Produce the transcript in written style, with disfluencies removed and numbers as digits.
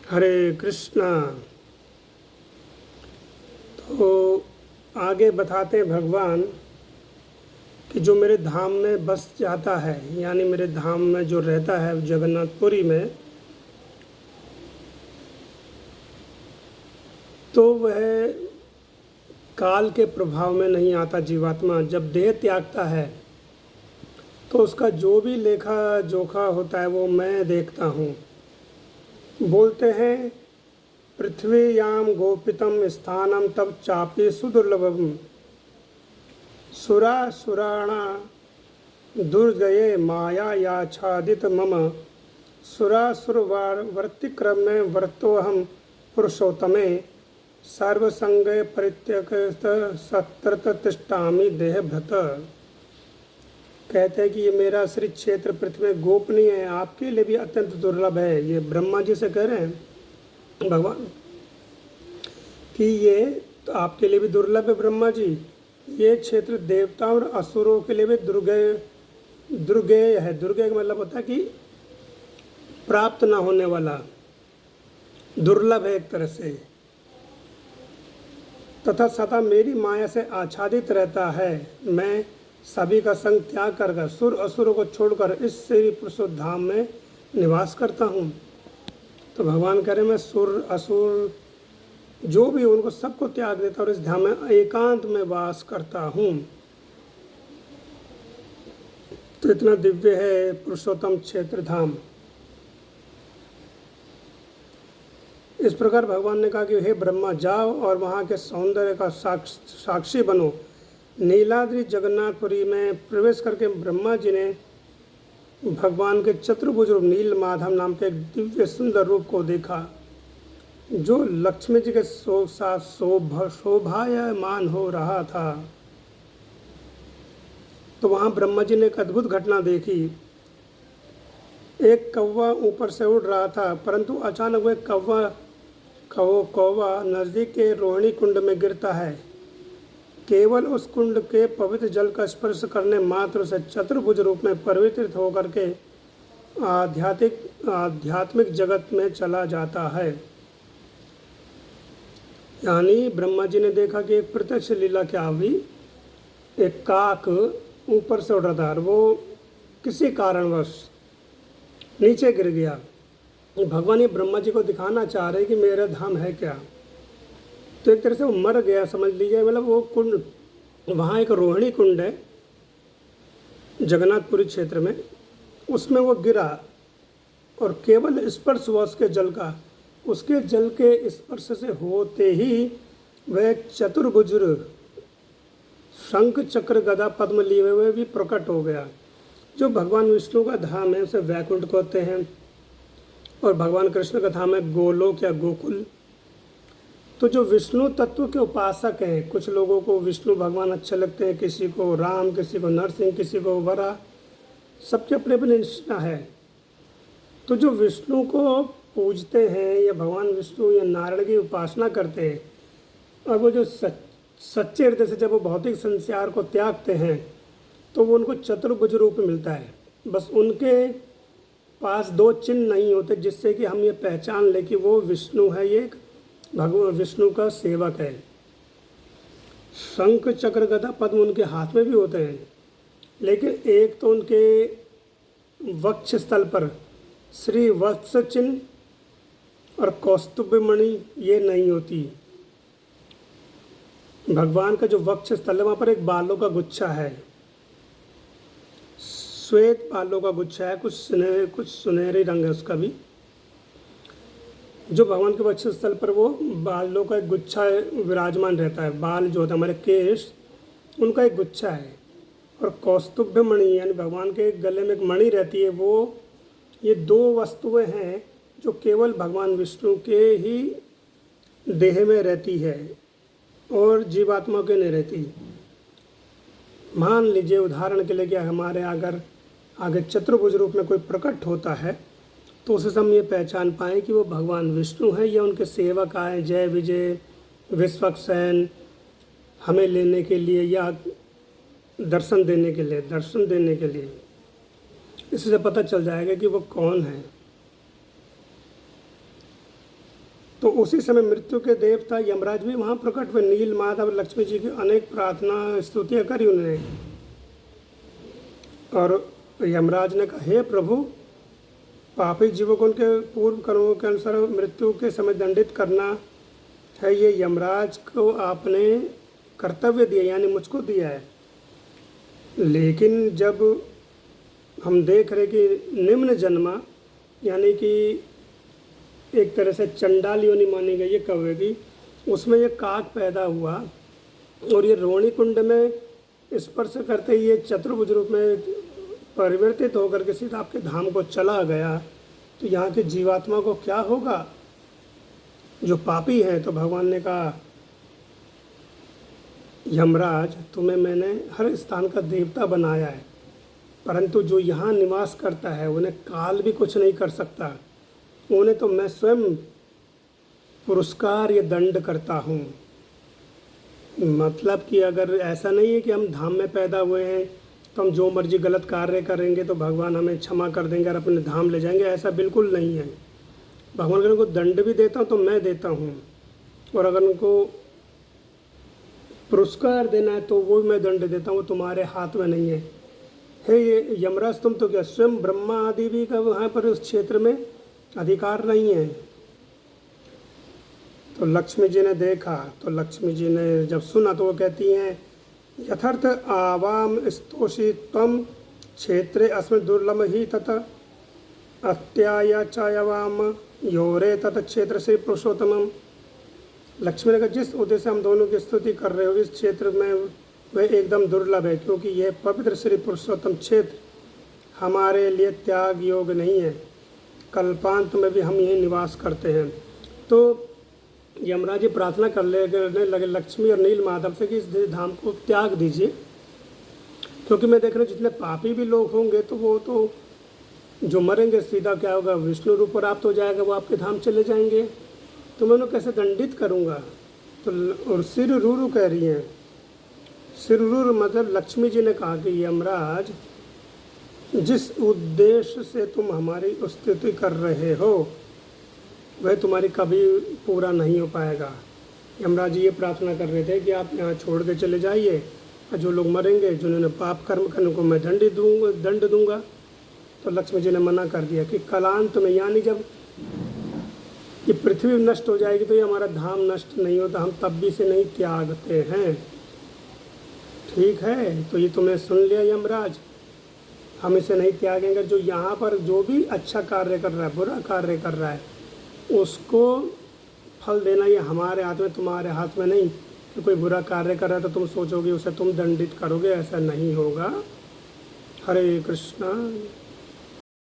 हरे कृष्णा। तो आगे बताते हैं भगवान कि जो मेरे धाम में बस जाता है, यानी मेरे धाम में जो रहता है जगन्नाथपुरी में, तो वह काल के प्रभाव में नहीं आता। जीवात्मा जब देह त्यागता है तो उसका जो भी लेखा जोखा होता है वो मैं देखता हूँ। बोलते हैं पृथ्वीयाम गोपितम स्थानम तब चापी सुदुर्लभम सुरासुराणा दुर्जये माया याच्छादित मम सुरासुरवर्तिक्रम में वर्तोहम पुरुषोत्तमे सर्वसंगे परित्यक्त सत्रत तिष्ठामि देहभृत। कहते हैं कि ये मेरा श्री क्षेत्र पृथ्वी में गोपनीय है, आपके लिए भी अत्यंत दुर्लभ है। ये ब्रह्मा जी से कह रहे हैं भगवान कि ये तो आपके लिए भी दुर्लभ है ब्रह्मा जी। ये क्षेत्र देवताओं और असुरों के लिए भी दुर्गेय है। दुर्गेय का मतलब होता है कि प्राप्त ना होने वाला, दुर्लभ है एक तरह से। तथा सदा मेरी माया से आच्छादित रहता है। मैं सभी का संग त्याग कर सुर असुरों को छोड़कर इस श्री पुरुषोत्तम धाम में निवास करता हूँ। तो भगवान कह रहे मैं सुर असुर जो भी उनको सबको त्याग देता और इस धाम में एकांत में वास करता हूँ। तो इतना दिव्य है पुरुषोत्तम क्षेत्र धाम। इस प्रकार भगवान ने कहा कि हे ब्रह्मा जाओ और वहाँ के सौंदर्य का साक्षी बनो। नीलाद्रि जगन्नाथपुरी में प्रवेश करके ब्रह्मा जी ने भगवान के चतुर्भुज रूप नील माधव नाम के एक दिव्य सुंदर रूप को देखा, जो लक्ष्मी जी के साथ शोभायमान हो रहा था। तो वहाँ ब्रह्मा जी ने एक अद्भुत घटना देखी। एक कौवा ऊपर से उड़ रहा था, परंतु अचानक वह कौवा नज़दीक के रोहिणी कुंड में गिरता है। केवल उस कुंड के पवित्र जल का स्पर्श करने मात्र से चतुर्भुज रूप में परिवर्तित होकर के आध्यात्मिक जगत में चला जाता है। यानी ब्रह्मा जी ने देखा कि एक प्रत्यक्ष लीला क्या हुई। एक काक ऊपर से उड़ रहा था और वो किसी कारणवश नीचे गिर गया। भगवान ये ब्रह्मा जी को दिखाना चाह रहे कि मेरा धाम है क्या। तो एक तरह से वो मर गया समझ लीजिए। मतलब वो कुंड, वहाँ एक रोहिणी कुंड है जगन्नाथपुरी क्षेत्र में, उसमें वो गिरा और केवल स्पर्श हुआ उसके जल का। उसके जल के स्पर्श से होते ही वह चतुर्भुज शंख चक्र गदा पद्म लिए हुए भी प्रकट हो गया। जो भगवान विष्णु का धाम है उसे वैकुंठ कहते हैं, और भगवान कृष्ण का धाम है गोलोक या गोकुल। तो जो विष्णु तत्व के उपासक हैं, कुछ लोगों को विष्णु भगवान अच्छे लगते हैं, किसी को राम, किसी को नरसिंह, किसी को वरा, सबके अपने अपने निष्ठा है। तो जो विष्णु को पूजते हैं या भगवान विष्णु या नारायण की उपासना करते हैं, और वो जो सच्चे हृदय से जब वो भौतिक संसार को त्यागते हैं तो वो उनको चतुर्भुज रूप में मिलता है। बस उनके पास दो चिन्ह नहीं होते जिससे कि हम ये पहचान लें कि वो विष्णु है, ये भगवान विष्णु का सेवक है। शंख चक्र गदा पद्म उनके हाथ में भी होते हैं, लेकिन एक तो उनके वक्ष स्थल पर श्री वत्स चिन्ह और कौस्तुभ मणि ये नहीं होती। भगवान का जो वक्ष स्थल है वहाँ पर एक बालों का गुच्छा है, श्वेत बालों का गुच्छा है, कुछ सुनहरी रंग है उसका भी। जो भगवान के वक्ष स्थल पर वो बालों का एक गुच्छा विराजमान रहता है। बाल जो होता है हमारे केश, उनका एक गुच्छा है। और कौस्तुभ मणि यानी भगवान के गले में एक मणि रहती है। वो ये दो वस्तुएं हैं जो केवल भगवान विष्णु के ही देह में रहती है और जीवात्मा के नहीं रहती। मान लीजिए उदाहरण के लिए कि हमारे अगर आगे चतुर्भुज रूप में कोई प्रकट होता है तो उससे हम ये पहचान पाएँ कि वो भगवान विष्णु हैं या उनके सेवक आए जय विजय विश्वक्सेन हमें लेने के लिए या दर्शन देने के लिए। इससे पता चल जाएगा कि वो कौन है। तो उसी समय मृत्यु के देवता यमराज भी वहाँ प्रकट हुए। नील माधव लक्ष्मी जी की अनेक प्रार्थना स्तुतियाँ करी उन्होंने। और यमराज ने कहा, हे प्रभु, पापी जीवों को उनके पूर्व कर्मों के अनुसार मृत्यु के समय दंडित करना है, ये यमराज को आपने कर्तव्य दिया, यानी मुझको दिया है। लेकिन जब हम देख रहे कि निम्न जन्मा, यानी कि एक तरह से चंडाल योनि मानी गई है कौवे की, उसमें ये काक पैदा हुआ और ये रोहिणी कुंड में स्पर्श करते ही ये चतुर्भुज रूप में परिवर्तित होकर के सीधा आपके धाम को चला गया। तो यहाँ के जीवात्मा को क्या होगा, जो पापी हैं? तो भगवान ने कहा, यमराज, तुम्हें मैंने हर स्थान का देवता बनाया है, परंतु जो यहाँ निवास करता है उन्हें काल भी कुछ नहीं कर सकता। उन्हें तो मैं स्वयं पुरस्कार या दंड करता हूँ। मतलब कि अगर ऐसा नहीं है कि हम धाम में पैदा हुए हैं तो हम जो मर्जी गलत कार्य करेंगे तो भगवान हमें क्षमा कर देंगे और अपने धाम ले जाएंगे, ऐसा बिल्कुल नहीं है। भगवान अगर उनको दंड भी देता हूँ तो मैं देता हूँ, और अगर उनको पुरस्कार देना है तो वो भी मैं दंड देता हूँ, वो तुम्हारे हाथ में नहीं है। हे ये यमराज, तुम तो क्या स्वयं ब्रह्मा आदि भी का वहाँ पर उस क्षेत्र में अधिकार नहीं है। तो लक्ष्मी जी ने देखा, तो लक्ष्मी जी ने जब सुना तो वो कहती हैं, यथार्थ आवाम स्तोषी तम क्षेत्रे अस्मिन् दुर्लभ ही तथा अत्यायाचायवाम योरे तथा क्षेत्र से पुरुषोत्तमम। लक्ष्मी ने कहा, जिस उद्देश्य से हम दोनों की स्तुति कर रहे हो इस क्षेत्र में वह एकदम दुर्लभ है, क्योंकि यह पवित्र श्री पुरुषोत्तम क्षेत्र हमारे लिए त्याग योग नहीं है। कल्पांत में भी हम यहीं निवास करते हैं। तो यमराज जी प्रार्थना करने लगे लक्ष्मी और नील माधव से कि इस धाम को त्याग दीजिए, क्योंकि मैं देख रहा हूँ जितने पापी भी लोग होंगे तो वो तो जो मरेंगे सीधा क्या होगा, विष्णु रूप प्राप्त हो जाएगा, वो आपके धाम चले जाएंगे, तो मैं उन्हें कैसे दंडित करूँगा। तो और सिर रूरू कह रही हैं। सिर रूरू मतलब लक्ष्मी जी ने कहा कि यमराज, जिस उद्देश्य से तुम हमारी स्तुति कर रहे हो वह तुम्हारी कभी पूरा नहीं हो पाएगा। यमराज जी ये प्रार्थना कर रहे थे कि आप यहाँ छोड़ के चले जाइए, और जो लोग मरेंगे, जिन्होंने पाप कर्म करने को मैं दंड दूंगा। तो लक्ष्मी जी ने मना कर दिया कि कलांत में, यानी जब ये पृथ्वी नष्ट हो जाएगी तो ये हमारा धाम नष्ट नहीं होता, हम तब भी इसे नहीं त्यागते हैं। ठीक है, तो ये तुमने सुन लिया यमराज, हम इसे नहीं त्यागेंगे। जो यहाँ पर जो भी अच्छा कार्य कर रहा है, बुरा कार्य कर रहा है, उसको फल देना ये हमारे हाथ में, तुम्हारे हाथ में नहीं। कि कोई बुरा कार्य कर रहा है तो तुम सोचोगे उसे तुम दंडित करोगे, ऐसा नहीं होगा। हरे कृष्णा।